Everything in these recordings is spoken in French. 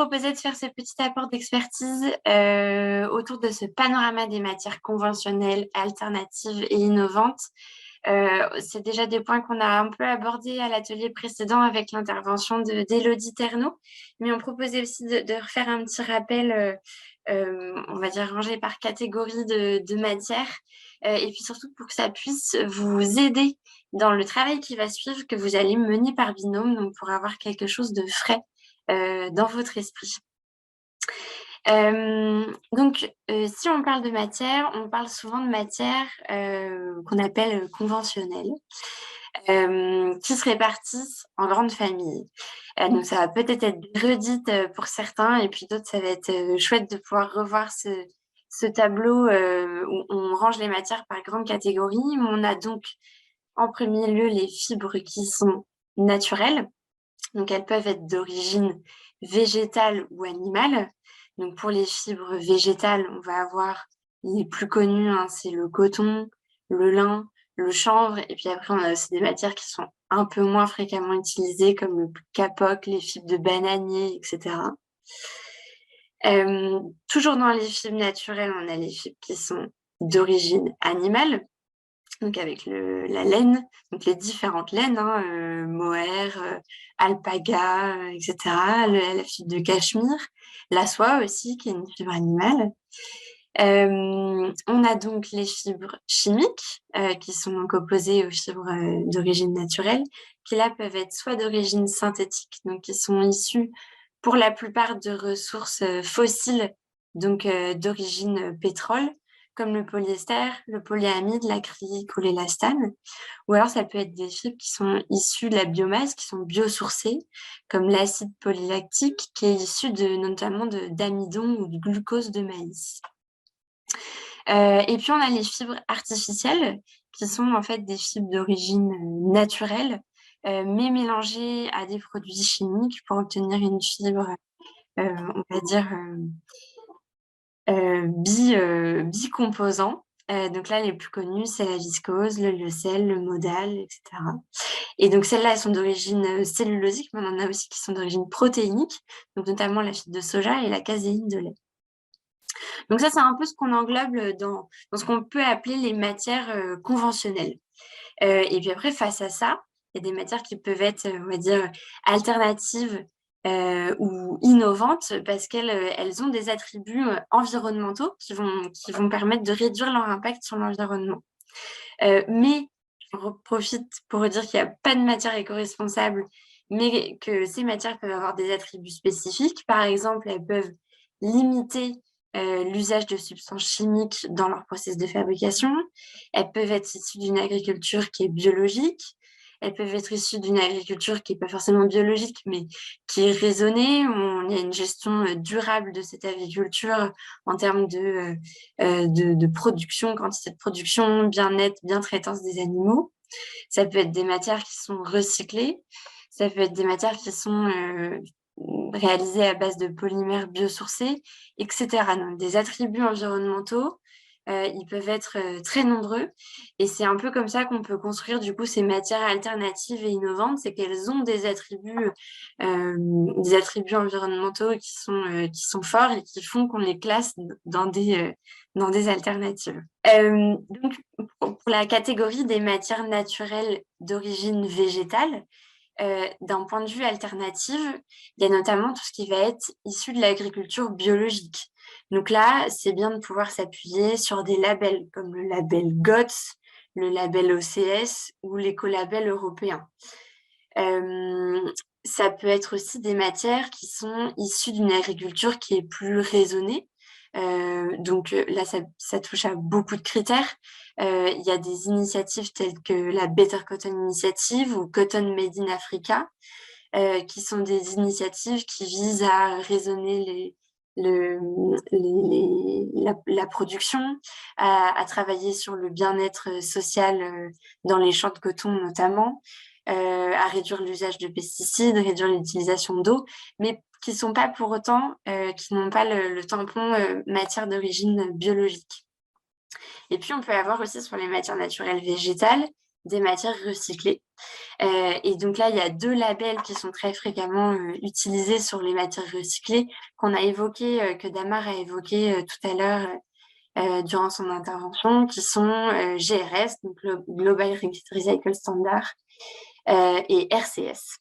proposais de faire ce petit apport d'expertise autour de ce panorama des matières conventionnelles, alternatives et innovantes. C'est déjà des points qu'on a un peu abordés à l'atelier précédent avec l'intervention d'Élodie Terneau, mais on proposait aussi de refaire un petit rappel, on va dire rangé par catégorie de matières, et puis surtout pour que ça puisse vous aider dans le travail qui va suivre, que vous allez mener par binôme, donc pour avoir quelque chose de frais dans votre esprit. Si on parle de matière, on parle souvent de matière qu'on appelle conventionnelle, qui se répartissent en grandes familles. Donc ça va peut-être être redite pour certains, et puis d'autres, ça va être chouette de pouvoir revoir ce tableau où on range les matières par grandes catégories. On a donc en premier lieu les fibres qui sont naturelles. Donc, elles peuvent être d'origine végétale ou animale. Donc, pour les fibres végétales, on va avoir les plus connus, hein, c'est le coton, le lin, le chanvre. Et puis après, on a aussi des matières qui sont un peu moins fréquemment utilisées, comme le kapok, les fibres de bananier, etc. Toujours dans les fibres naturelles, on a les fibres qui sont d'origine animale, donc avec la laine, donc les différentes laines, hein, mohair, alpaga, etc., la fibre de cachemire, la soie aussi, qui est une fibre animale. On a donc les fibres chimiques, qui sont donc opposées aux fibres d'origine naturelle, qui là peuvent être soit d'origine synthétique, donc qui sont issues pour la plupart de ressources fossiles, donc d'origine pétrole, comme le polyester, le polyamide, l'acrylique ou l'élastane. Ou alors ça peut être des fibres qui sont issues de la biomasse, qui sont biosourcées, comme l'acide polylactique, qui est issu notamment d'amidon ou de glucose de maïs. Et puis on a les fibres artificielles, qui sont en fait des fibres d'origine naturelle, mais mélangées à des produits chimiques pour obtenir une fibre, on va dire, bicomposant. Donc là, les plus connus, c'est la viscose, le lyocell, le modal, etc. Et donc celles-là, elles sont d'origine cellulosique, mais on en a aussi qui sont d'origine protéinique, donc notamment la fibre de soja et la caséine de lait. Donc ça, c'est un peu ce qu'on englobe dans ce qu'on peut appeler les matières conventionnelles. Et puis après, face à ça, il y a des matières qui peuvent être, on va dire, alternatives ou innovantes parce qu'elles ont des attributs environnementaux qui vont permettre de réduire leur impact sur l'environnement. Mais je profite pour dire qu'il n'y a pas de matière éco-responsable, mais que ces matières peuvent avoir des attributs spécifiques. Par exemple, elles peuvent limiter l'usage de substances chimiques dans leur processus de fabrication. Elles peuvent être issues d'une agriculture qui est biologique. Elles peuvent être issues d'une agriculture qui n'est pas forcément biologique, mais qui est raisonnée. Il y a une gestion durable de cette agriculture en termes de production, quantité de production, bien-être, bien-traitance des animaux. Ça peut être des matières qui sont recyclées. Ça peut être des matières qui sont réalisées à base de polymères biosourcés, etc. Donc, des attributs environnementaux, ils peuvent être très nombreux. Et c'est un peu comme ça qu'on peut construire du coup ces matières alternatives et innovantes, c'est qu'elles ont des attributs environnementaux qui sont forts et qui font qu'on les classe dans des alternatives. Donc, pour la catégorie des matières naturelles d'origine végétale, d'un point de vue alternative, il y a notamment tout ce qui va être issu de l'agriculture biologique. Donc là, c'est bien de pouvoir s'appuyer sur des labels comme le label GOTS, le label OCS ou l'écolabel européen. Ça peut être aussi des matières qui sont issues d'une agriculture qui est plus raisonnée. Donc là, ça touche à beaucoup de critères. Il y a des initiatives telles que la Better Cotton Initiative ou Cotton Made in Africa, qui sont des initiatives qui visent à raisonner la production, à travailler sur le bien-être social dans les champs de coton notamment, à réduire l'usage de pesticides, réduire l'utilisation d'eau, mais qui ne sont pas pour autant, qui n'ont pas le tampon matière d'origine biologique. Et puis, on peut avoir aussi sur les matières naturelles végétales des matières recyclées. Et donc là, il y a 2 labels qui sont très fréquemment utilisés sur les matières recyclées qu'on a évoqué, que Damar a évoqué tout à l'heure durant son intervention, qui sont GRS, donc le Global Recycle Standard, et RCS.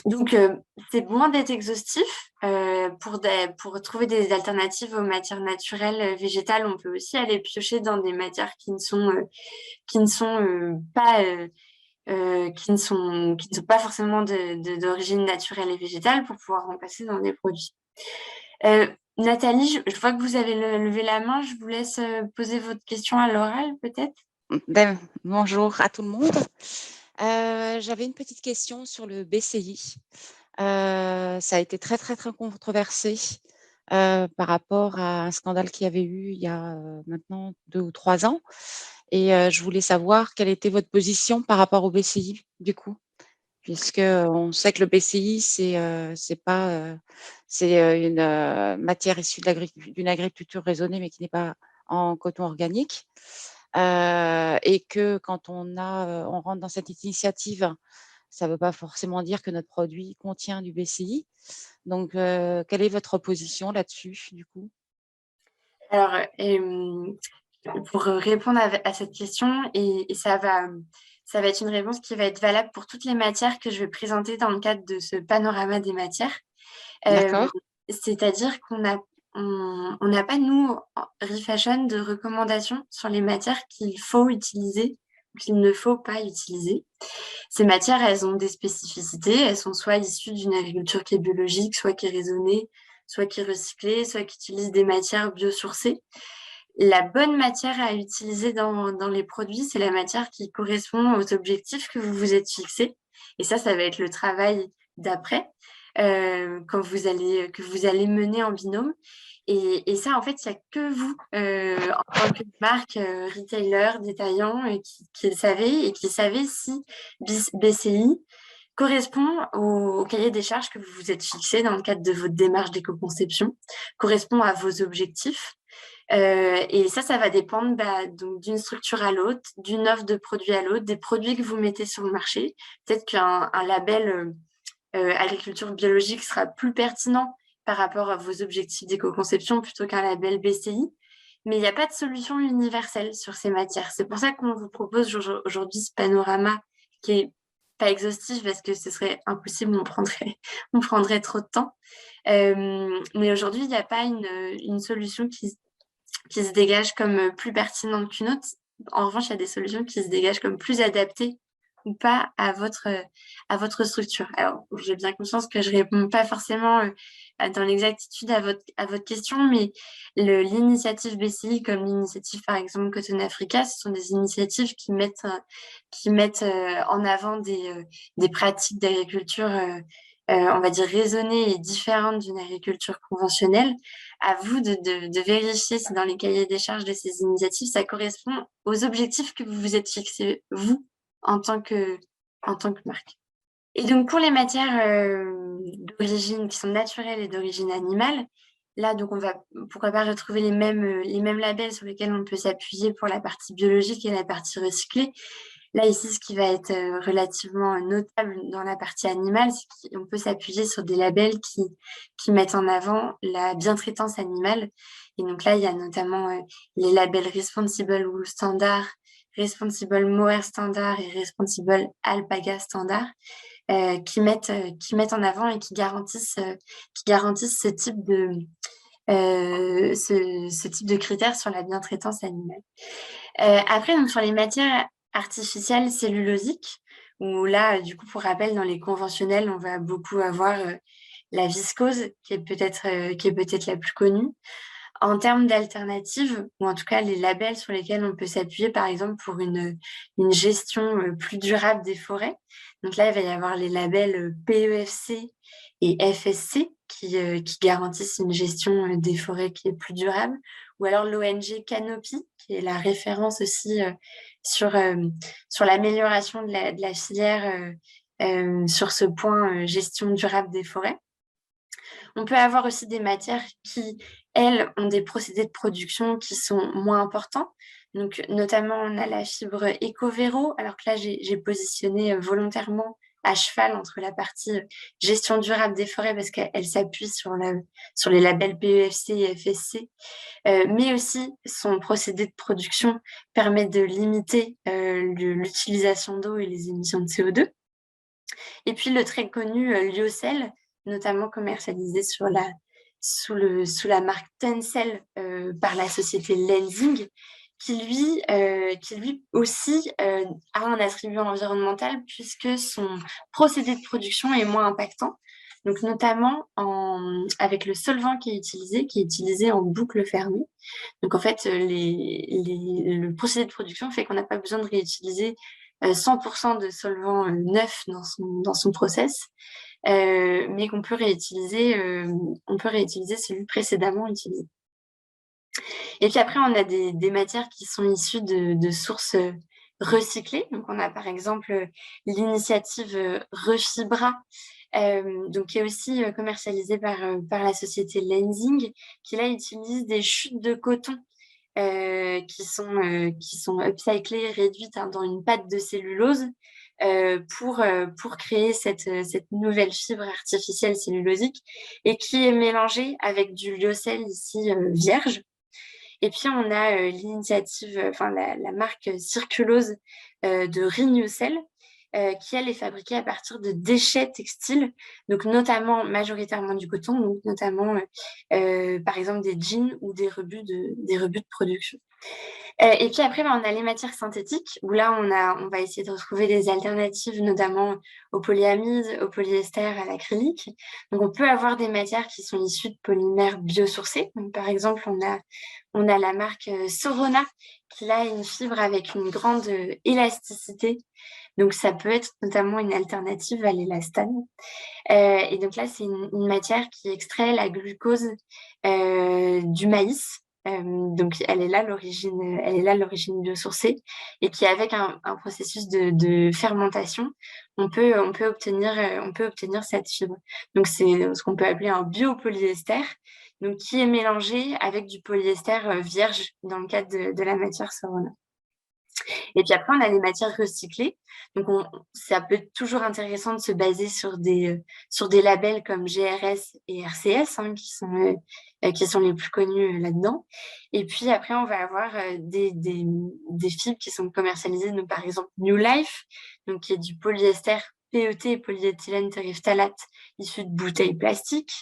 Donc, c'est loin d'être exhaustif. Pour trouver des alternatives aux matières naturelles végétales, on peut aussi aller piocher dans des matières qui ne sont pas forcément d'origine naturelle et végétale pour pouvoir remplacer dans des produits. Nathalie, je vois que vous avez levé la main. Je vous laisse poser votre question à l'oral, peut-être. Bonjour à tout le monde. J'avais une petite question sur le BCI. Ça a été très, très, très controversé par rapport à un scandale qu'il y avait eu il y a maintenant 2 ou 3 ans. Et je voulais savoir quelle était votre position par rapport au BCI, du coup, puisqu'on sait que le BCI, c'est une matière issue d'une agriculture raisonnée, mais qui n'est pas en coton organique. Et que quand on rentre dans cette initiative, ça ne veut pas forcément dire que notre produit contient du BCI. Donc, quelle est votre position là-dessus, du coup? Alors, pour répondre à cette question, et ça va être une réponse qui va être valable pour toutes les matières que je vais présenter dans le cadre de ce panorama des matières. D'accord. C'est-à-dire qu'on n'a pas, nous, Refashion, de recommandations sur les matières qu'il faut utiliser ou qu'il ne faut pas utiliser. Ces matières, elles ont des spécificités. Elles sont soit issues d'une agriculture qui est biologique, soit qui est raisonnée, soit qui est recyclée, soit qui utilise des matières biosourcées. La bonne matière à utiliser dans les produits, c'est la matière qui correspond aux objectifs que vous vous êtes fixés. Et ça va être le travail d'après, que vous allez mener en binôme. Et ça, en fait, il n'y a que vous, en tant que marque, retailer, détaillant, qui le savez et qui savez si BCI correspond au cahier des charges que vous vous êtes fixé dans le cadre de votre démarche d'éco-conception, correspond à vos objectifs. Et ça va dépendre donc d'une structure à l'autre, d'une offre de produit à l'autre, des produits que vous mettez sur le marché. Peut-être qu'un label agriculture biologique sera plus pertinent par rapport à vos objectifs d'éco-conception plutôt qu'un label BCI. Mais il n'y a pas de solution universelle sur ces matières. C'est pour ça qu'on vous propose aujourd'hui ce panorama qui est pas exhaustif parce que ce serait impossible, on prendrait trop de temps. Mais aujourd'hui, il n'y a pas une solution qui se dégage comme plus pertinente qu'une autre. En revanche, il y a des solutions qui se dégagent comme plus adaptées ou pas à votre structure. Alors, j'ai bien conscience que je ne réponds pas forcément dans l'exactitude à votre question, mais l'initiative BCI, comme l'initiative par exemple Cotton Africa, ce sont des initiatives qui mettent en avant des pratiques d'agriculture, on va dire raisonnées et différentes d'une agriculture conventionnelle. À vous de vérifier si dans les cahiers des charges de ces initiatives, ça correspond aux objectifs que vous vous êtes fixés, vous, en tant que marque. Et donc, pour les matières d'origine qui sont naturelles et d'origine animale, là, donc, on va, pourquoi pas, retrouver les mêmes labels sur lesquels on peut s'appuyer pour la partie biologique et la partie recyclée. Là, ici, ce qui va être relativement notable dans la partie animale, c'est qu'on peut s'appuyer sur des labels qui mettent en avant la bientraitance animale. Et donc là, il y a notamment les labels Responsible Wool Standard, Responsible Mohair Standard et Responsible Alpaga Standard, qui mettent en avant et qui garantissent ce type de critères sur la bientraitance animale. Après, donc, sur les matières artificielles cellulosiques, où là, du coup, pour rappel, dans les conventionnels, on va beaucoup avoir la viscose, qui est peut-être la plus connue. En termes d'alternatives, ou en tout cas les labels sur lesquels on peut s'appuyer, par exemple, pour une gestion plus durable des forêts. Donc là, il va y avoir les labels PEFC et FSC qui garantissent une gestion des forêts qui est plus durable. Ou alors l'ONG Canopy, qui est la référence aussi sur l'amélioration de la filière sur ce point gestion durable des forêts. On peut avoir aussi des matières qui, elles, ont des procédés de production qui sont moins importants. Donc, notamment, on a la fibre EcoVero, alors que là, j'ai positionné volontairement à cheval entre la partie gestion durable des forêts parce qu'elle s'appuie sur les labels PEFC et FSC, mais aussi son procédé de production permet de limiter l'utilisation d'eau et les émissions de CO2. Et puis le très connu Lyocell, notamment commercialisé sous la marque Tencel par la société Lenzing, qui lui aussi a un attribut environnemental puisque son procédé de production est moins impactant. Donc notamment avec le solvant qui est utilisé en boucle fermée. Donc en fait, le procédé de production fait qu'on n'a pas besoin de réutiliser 100% de solvant neuf dans son process, mais on peut réutiliser celui précédemment utilisé. Et puis après, on a des matières qui sont issues de sources recyclées. Donc on a par exemple l'initiative Refibra, donc qui est aussi commercialisée par la société Lenzing, qui là utilise des chutes de coton qui sont upcyclées, réduites dans une pâte de cellulose pour créer cette nouvelle fibre artificielle cellulosique et qui est mélangée avec du lyocell ici vierge. Et puis, on a l'initiative, enfin la marque Circulose de Renewcell, qui, elle, est fabriquée à partir de déchets textiles, donc notamment, majoritairement du coton, donc notamment, par exemple, des jeans ou des rebuts de production. Et puis après, on a les matières synthétiques, où là, on va essayer de retrouver des alternatives, notamment au polyamide, au polyester, à l'acrylique. Donc, on peut avoir des matières qui sont issues de polymères biosourcés. Donc, par exemple, on a la marque Sorona, qui a une fibre avec une grande élasticité. Donc, ça peut être notamment une alternative à l'élastane. Et donc là, c'est une matière qui extrait la glucose du maïs. Donc, elle est là l'origine biosourcée et qui, avec un processus de fermentation, on peut obtenir cette fibre. Donc, c'est ce qu'on peut appeler un biopolyester, donc qui est mélangé avec du polyester vierge dans le cadre de la matière Sorona. Et puis après, on a les matières recyclées. Donc, ça peut être toujours intéressant de se baser sur des labels comme GRS et RCS, hein, qui sont les plus connus là-dedans. Et puis après, on va avoir des fibres qui sont commercialisées, donc, par exemple New Life, donc, qui est du polyester PET et polyéthylène terephthalate issu de bouteilles plastiques.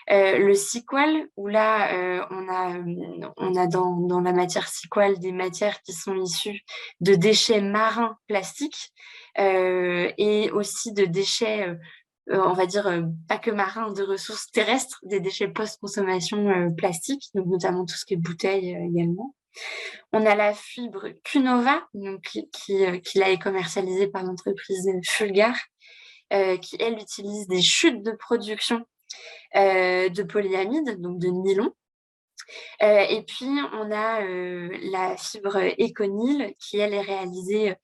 Le Sequal, où là, on a dans la matière Sequal des matières qui sont issues de déchets marins plastiques et aussi de déchets, on va dire, pas que marins, de ressources terrestres, des déchets post-consommation plastiques, donc notamment tout ce qui est bouteilles également. On a la fibre Cunova, donc, qui là est commercialisée par l'entreprise Fulgar, qui, elle, utilise des chutes de production de polyamide, donc de nylon. Et puis, on a la fibre Econil, qui, elle, est réalisée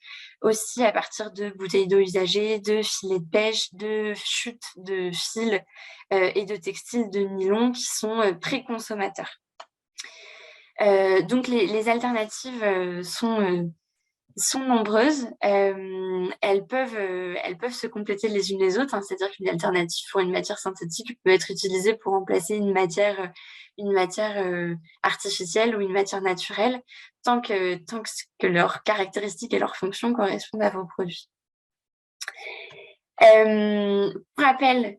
aussi à partir de bouteilles d'eau usagées, de filets de pêche, de chutes de fils et de textiles de nylon qui sont pré-consommateurs. Donc, les alternatives sont nombreuses. Elles peuvent se compléter les unes les autres, hein. C'est-à-dire qu'une alternative pour une matière synthétique peut être utilisée pour remplacer une matière artificielle ou une matière naturelle, tant que leurs caractéristiques et leurs fonctions correspondent à vos produits. Pour rappel,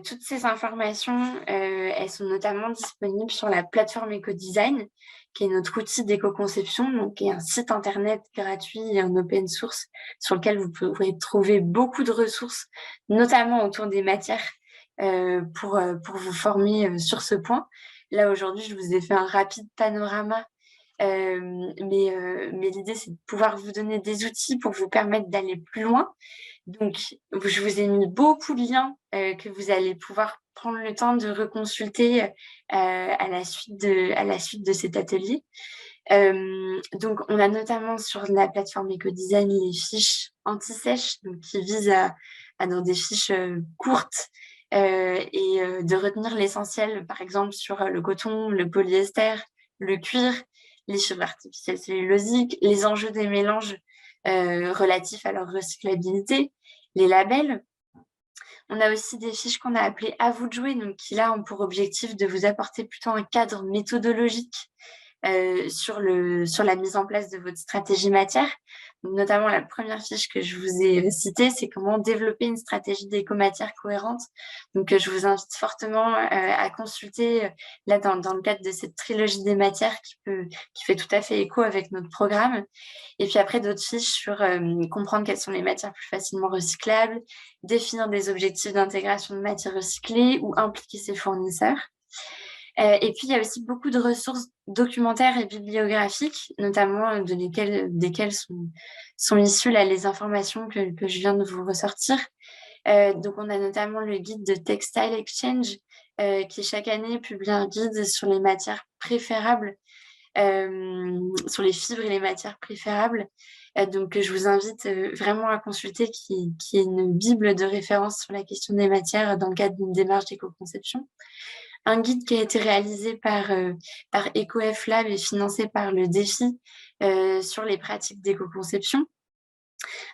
toutes ces informations, elles sont notamment disponibles sur la plateforme Ecodesign, qui est notre outil d'éco-conception, donc qui est un site internet gratuit et en open source sur lequel vous pourrez trouver beaucoup de ressources, notamment autour des matières, pour vous former sur ce point. Là, aujourd'hui, je vous ai fait un rapide panorama, mais l'idée, c'est de pouvoir vous donner des outils pour vous permettre d'aller plus loin. Donc, je vous ai mis beaucoup de liens que vous allez pouvoir prendre le temps de reconsulter à la suite de cet atelier. Donc, on a notamment sur la plateforme Ecodesign les fiches anti-sèche, donc qui visent à dans des fiches courtes et de retenir l'essentiel, par exemple, sur le coton, le polyester, le cuir, les fibres artificielles cellulosiques, les enjeux des mélanges relatifs à leur recyclabilité, les labels. On a aussi des fiches qu'on a appelées «À vous de jouer», donc qui là ont pour objectif de vous apporter plutôt un cadre méthodologique sur la mise en place de votre stratégie matière. Donc, notamment, la première fiche que je vous ai citée, c'est comment développer une stratégie d'éco-matière cohérente. Donc, je vous invite fortement à consulter là dans le cadre de cette trilogie des matières qui fait tout à fait écho avec notre programme. Et puis après, d'autres fiches sur comprendre quelles sont les matières plus facilement recyclables, définir des objectifs d'intégration de matières recyclées ou impliquer ses fournisseurs. Et puis, il y a aussi beaucoup de ressources documentaires et bibliographiques, notamment desquelles sont issues là, les informations que je viens de vous ressortir. Donc, on a notamment le guide de Textile Exchange, qui chaque année publie un guide sur les matières préférables, sur les fibres et les matières préférables. Donc, je vous invite vraiment à consulter, qui est une bible de référence sur la question des matières dans le cadre d'une démarche d'éco-conception. Un guide qui a été réalisé par EcoF Lab et financé par le DEFI sur les pratiques d'éco-conception.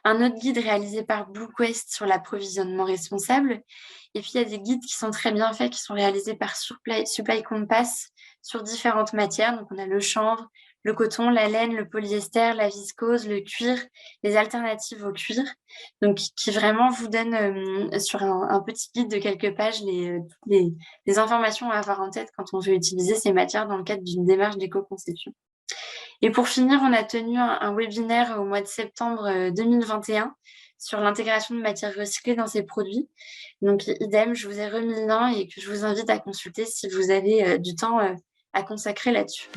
Un autre guide réalisé par BlueQuest sur l'approvisionnement responsable. Et puis, il y a des guides qui sont très bien faits, qui sont réalisés par Supply Compass sur différentes matières. Donc, on a le chanvre, le coton, la laine, le polyester, la viscose, le cuir, les alternatives au cuir. Donc, qui vraiment vous donne sur un petit guide de quelques pages les informations à avoir en tête quand on veut utiliser ces matières dans le cadre d'une démarche d'éco-conception. Et pour finir, on a tenu un webinaire au mois de septembre 2021 sur l'intégration de matières recyclées dans ces produits. Donc, idem, je vous ai remis le lien et que je vous invite à consulter si vous avez du temps à consacrer là-dessus.